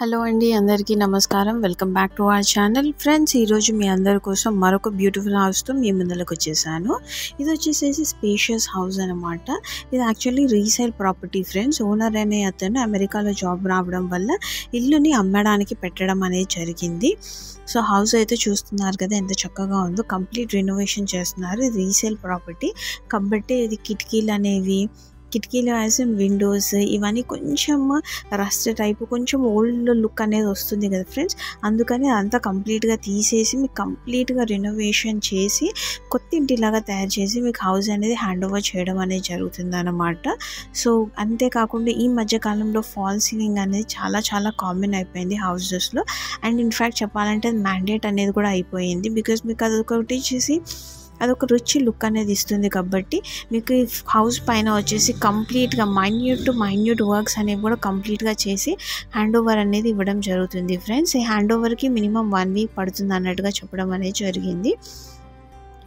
Hello అండి, అందరికీ నమస్కారం. Welcome back to our channel. Friends, ఈరోజు మీ అందరి కోసం మరొక బ్యూటిఫుల్ హౌస్తో మీ ముందరకు వచ్చేసాను. ఇది వచ్చేసేసి స్పేషియస్ హౌస్ అనమాట. ఇది actually resale property friends. Owner అనే అతను అమెరికాలో జాబ్ రావడం వల్ల ఇల్లుని అమ్మడానికి పెట్టడం అనేది జరిగింది. సో హౌస్ అయితే చూస్తున్నారు కదా ఎంత చక్కగా ఉందో. కంప్లీట్ రెనోవేషన్ చేస్తున్నారు. ఇది రీసేల్ ప్రాపర్టీ కాబట్టి ఇది కిటికీలు యాజ్ విండోస్ ఇవన్నీ కొంచెం రస్ట్ టైపు, కొంచెం ఓల్డ్ లుక్ అనేది వస్తుంది కదా ఫ్రెండ్స్. అందుకని అదంతా కంప్లీట్గా తీసేసి మీకు కంప్లీట్గా రెనోవేషన్ చేసి కొత్త ఇంటిలాగా తయారు చేసి మీకు హౌస్ అనేది హ్యాండ్ ఓవర్ చేయడం అనేది జరుగుతుంది అన్నమాట. సో అంతేకాకుండా ఈ మధ్యకాలంలో ఫాల్ సీలింగ్ అనేది చాలా చాలా కామన్ అయిపోయింది హౌసెస్లో. అండ్ ఇన్ఫ్యాక్ట్ చెప్పాలంటే మ్యాండేట్ అనేది కూడా అయిపోయింది. బికాజ్ మీకు అదొక రిచ్ లుక్ అనేది ఇస్తుంది. కాబట్టి మీకు ఈ హౌస్ పైన వచ్చేసి కంప్లీట్గా మైన్యూట్ వర్క్స్ అనేవి కూడా కంప్లీట్గా చేసి హ్యాండ్ ఓవర్ అనేది ఇవ్వడం జరుగుతుంది ఫ్రెండ్స్. ఈ హ్యాండ్ ఓవర్కి మినిమం 1 వీక్ పడుతుంది అన్నట్టుగా చెప్పడం అనేది జరిగింది.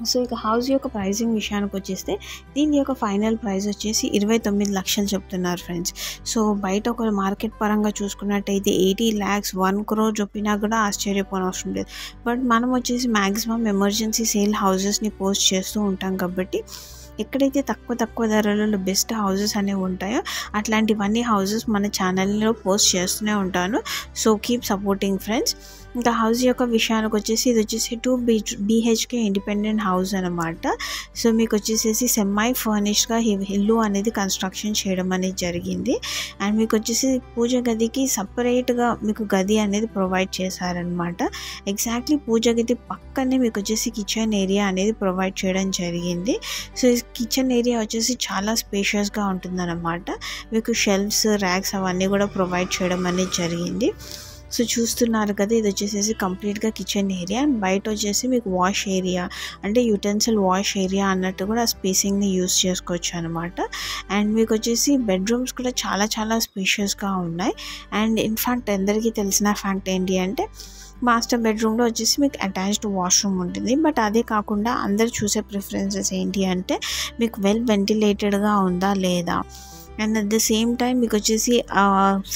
సో ఇక హౌస్ యొక్క ప్రైజింగ్ విషయానికి వచ్చేస్తే దీని యొక్క ఫైనల్ ప్రైస్ వచ్చేసి 29 లక్షలు చెప్తున్నారు ఫ్రెండ్స్. సో బయట ఒక మార్కెట్ పరంగా చూసుకున్నట్టయితే 80 lakhs 1 crore చెప్పినా కూడా ఆశ్చర్యపోనవసరం లేదు. బట్ మనం వచ్చేసి మ్యాక్సిమం ఎమర్జెన్సీ సేల్ హౌసెస్ని పోస్ట్ చేస్తూ ఉంటాం కాబట్టి ఎక్కడైతే తక్కువ ధరలలో బెస్ట్ హౌసెస్ అనేవి ఉంటాయో అట్లాంటివన్నీ హౌసెస్ మన ఛానల్లో పోస్ట్ చేస్తూనే ఉంటాను. So keep supporting friends. ఇంకా హౌస్ యొక్క విషయానికి వచ్చేసి ఇది వచ్చేసి 2 BHK ఇండిపెండెంట్ హౌస్ అనమాట. సో మీకు వచ్చేసేసి సెమై ఫర్నిష్డ్గా ఇల్లు అనేది కన్స్ట్రక్షన్ చేయడం అనేది జరిగింది. అండ్ మీకు వచ్చేసి పూజ గదికి సపరేట్గా మీకు గది అనేది ప్రొవైడ్ చేశారనమాట. ఎగ్జాక్ట్లీ పూజ గది పక్కనే మీకు వచ్చేసి కిచెన్ ఏరియా అనేది ప్రొవైడ్ చేయడం జరిగింది. సో కిచెన్ ఏరియా వచ్చేసి చాలా స్పేషియస్గా ఉంటుందన్నమాట. మీకు షెల్ఫ్స్, ర్యాక్స్ అవన్నీ కూడా ప్రొవైడ్ చేయడం అనేది జరిగింది. సో చూస్తున్నారు కదా, ఇది వచ్చేసేసి కంప్లీట్గా కిచెన్ ఏరియా. అండ్ బయట వచ్చేసి మీకు వాష్ ఏరియా, అంటే యూటెన్సిల్ వాష్ ఏరియా అన్నట్టు కూడా స్పేసింగ్ని యూస్ చేసుకోవచ్చు అనమాట. అండ్ మీకు వచ్చేసి బెడ్రూమ్స్ కూడా చాలా చాలా స్పేషియస్గా ఉన్నాయి. అండ్ ఇన్ఫ్యాక్ట్ అందరికీ తెలిసిన ఫ్యాక్ట్ ఏంటి అంటే మాస్టర్ బెడ్రూమ్లో వచ్చేసి మీకు అటాచ్డ్ వాష్రూమ్ ఉంటుంది. బట్ అదే కాకుండా అందరు చూసే ప్రిఫరెన్సెస్ ఏంటి అంటే మీకు వెల్ వెంటిలేటెడ్గా ఉందా లేదా, and at the same time మీకు వచ్చేసి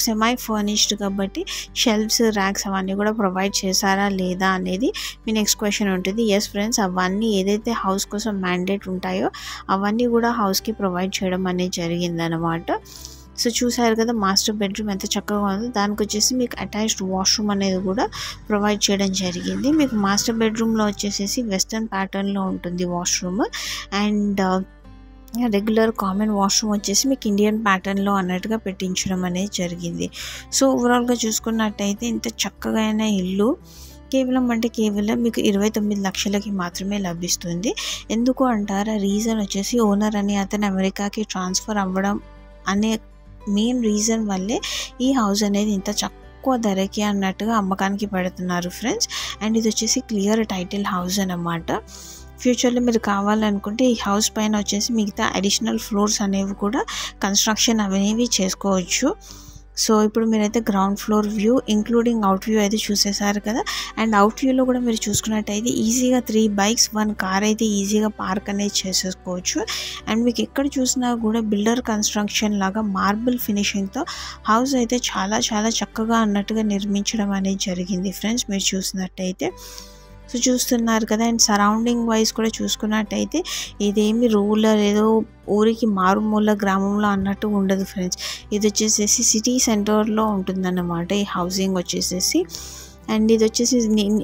సెమై ఫర్నిష్డ్ కాబట్టి షెల్ఫ్స్, ర్యాక్స్ అవన్నీ కూడా ప్రొవైడ్ చేశారా లేదా అనేది మీ నెక్స్ట్ క్వశ్చన్ ఉంటుంది. ఎస్ ఫ్రెండ్స్, అవన్నీ ఏదైతే హౌస్ కోసం మ్యాండేట్ ఉంటాయో అవన్నీ కూడా హౌస్కి ప్రొవైడ్ చేయడం అనేది జరిగిందనమాట. సో చూసారు కదా మాస్టర్ బెడ్రూమ్ ఎంత చక్కగా ఉందో. దానికి వచ్చేసి మీకు అటాచ్డ్ వాష్రూమ్ అనేది కూడా ప్రొవైడ్ చేయడం జరిగింది. మీకు మాస్టర్ బెడ్రూమ్లో వచ్చేసేసి వెస్టర్న్ ప్యాటర్న్లో ఉంటుంది washroom. And regular common washroom వచ్చేసి మీకు ఇండియన్ ప్యాటర్న్లో అన్నట్టుగా పెట్టించడం అనేది జరిగింది. సో ఓవరాల్గా చూసుకున్నట్టయితే ఇంత చక్కగా అయిన ఇల్లు కేవలం మీకు 29 లక్షలకి మాత్రమే లభిస్తుంది. ఎందుకు అంటారా? రీజన్ వచ్చేసి ఓనర్ అని అతను అమెరికాకి ట్రాన్స్ఫర్ అవ్వడం అనే మెయిన్ రీజన్ వల్లే ఈ హౌస్ అనేది ఇంత తక్కువ ధరకి అన్నట్టుగా అమ్మకానికి పెడుతున్నారు ఫ్రెండ్స్. అండ్ ఇది వచ్చేసి క్లియర్ టైటిల్ హౌస్ అన్నమాట. ఫ్యూచర్లో మీరు కావాలనుకుంటే ఈ హౌస్ పైన వచ్చేసి మిగతా అడిషనల్ ఫ్లోర్స్ అనేవి కూడా కన్స్ట్రక్షన్ అనేవి చేసుకోవచ్చు. సో ఇప్పుడు మీరైతే ground floor view including out view అయితే చూసేసారు కదా. అండ్ అవుట్ వ్యూలో కూడా మీరు చూసుకున్నట్టయితే ఈజీగా 3 బైక్స్ 1 కార్ అయితే ఈజీగా పార్క్ అనేది చేసేసుకోవచ్చు. అండ్ మీకు ఎక్కడ చూసినా కూడా బిల్డర్ కన్స్ట్రక్షన్ లాగా మార్బుల్ ఫినిషింగ్తో హౌస్ అయితే చాలా చాలా చక్కగా అన్నట్టుగా నిర్మించడం అనేది జరిగింది ఫ్రెండ్స్ మీరు చూసినట్టయితే. సో చూస్తున్నారు కదా. అండ్ సరౌండింగ్ వైజ్ కూడా చూసుకున్నట్టయితే ఇదేమి రూరల్ ఏదో ఊరికి మారుమూల గ్రామంలో అన్నట్టు ఉండదు ఫ్రెండ్స్. ఇది వచ్చేసేసి సిటీ సెంటర్లో ఉంటుందన్నమాట ఈ హౌసింగ్ వచ్చేసేసి. అండ్ ఇది వచ్చేసి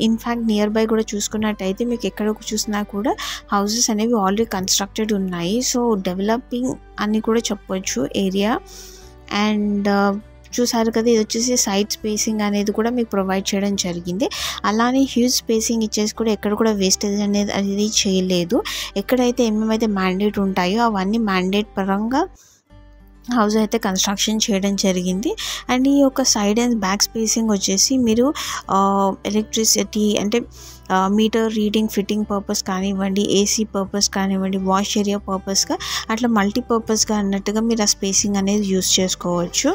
ఇన్ఫ్యాక్ట్ నియర్ బై కూడా చూసుకున్నట్టయితే మీకు ఎక్కడ చూసినా కూడా హౌసెస్ అనేవి ఆల్రెడీ కన్స్ట్రక్టెడ్ ఉన్నాయి. సో డెవలపింగ్ అని కూడా చెప్పవచ్చు ఏరియా. అండ్ చూసారు కదా, ఇది వచ్చేసి సైడ్ స్పేసింగ్ అనేది కూడా మీకు ప్రొవైడ్ చేయడం జరిగింది. అలానే హ్యూజ్ స్పేసింగ్ ఇచ్చేసి కూడా ఎక్కడ కూడా వేస్టేజ్ అనేది చేయలేదు. ఎక్కడైతే ఏమేమైతే మ్యాండేట్ ఉంటాయో అవన్నీ మ్యాండేట్ పరంగా హౌస్ అయితే కన్స్ట్రక్షన్ చేయడం జరిగింది. అండ్ ఈ యొక్క సైడ్ అండ్ బ్యాక్ స్పేసింగ్ వచ్చేసి మీరు ఎలక్ట్రిసిటీ అంటే మీటర్ రీడింగ్ ఫిట్టింగ్ పర్పస్ కానివ్వండి, ఏసీ పర్పస్ కానివ్వండి, వాష్ ఏరియా పర్పస్గా అట్లా మల్టీపర్పస్గా అన్నట్టుగా మీరు ఆ స్పేసింగ్ అనేది యూస్ చేసుకోవచ్చు.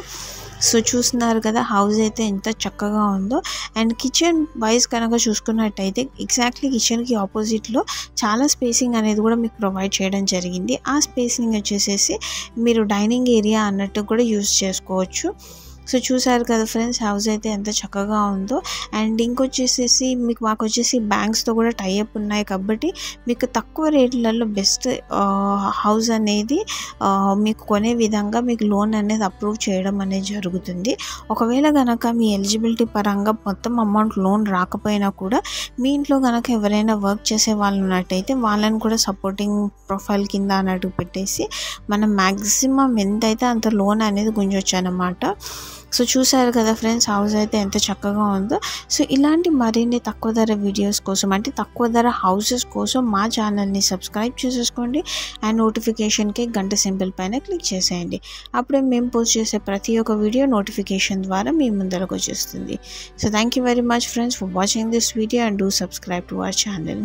సో చూస్తున్నారు కదా హౌస్ అయితే ఎంత చక్కగా ఉందో. అండ్ కిచెన్ వైజ్ కనుక చూసుకున్నట్టయితే ఎగ్జాక్ట్లీ కిచెన్కి ఆపోజిట్లో చాలా స్పేసింగ్ అనేది కూడా మీకు ప్రొవైడ్ చేయడం జరిగింది. ఆ స్పేసింగ్ వచ్చేసేసి మీరు డైనింగ్ ఏరియా అన్నట్టు కూడా యూస్ చేసుకోవచ్చు. సో చూసారు కదా ఫ్రెండ్స్, హౌస్ అయితే ఎంత చక్కగా ఉందో. అండ్ ఇంకొచ్చేసేసి మాకు వచ్చేసి బ్యాంక్స్తో కూడా టైఅప్ ఉన్నాయి కాబట్టి మీకు తక్కువ రేట్లలో బెస్ట్ హౌస్ అనేది మీకు కొనే విధంగా మీకు లోన్ అనేది అప్రూవ్ చేయడం అనేది జరుగుతుంది. ఒకవేళ కనుక మీ ఎలిజిబిలిటీ పరంగా మొత్తం అమౌంట్ లోన్ రాకపోయినా కూడా మీ ఇంట్లో కనుక ఎవరైనా వర్క్ చేసే వాళ్ళు ఉన్నట్టయితే వాళ్ళని కూడా సపోర్టింగ్ ప్రొఫైల్ కింద అన్నట్టు పెట్టేసి మనం మ్యాక్సిమం ఎంతైతే అంత లోన్ అనేది గుంజొచ్చు అన్నమాట. సో చూసారు కదా ఫ్రెండ్స్, హౌస్ అయితే ఎంత చక్కగా ఉందో. సో ఇలాంటి మరిన్ని తక్కువ ధర వీడియోస్ కోసం, అంటే తక్కువ ధర హౌసెస్ కోసం మా ఛానల్ని సబ్స్క్రైబ్ చేసేసుకోండి. అండ్ నోటిఫికేషన్కి గంట సింబల్ పైన క్లిక్ చేసేయండి. అప్పుడే మేము పోస్ట్ చేసే ప్రతి ఒక్క వీడియో నోటిఫికేషన్ ద్వారా మీ ముందరకు వచ్చేస్తుంది. So thank you very much friends for watching this video and do subscribe to our channel.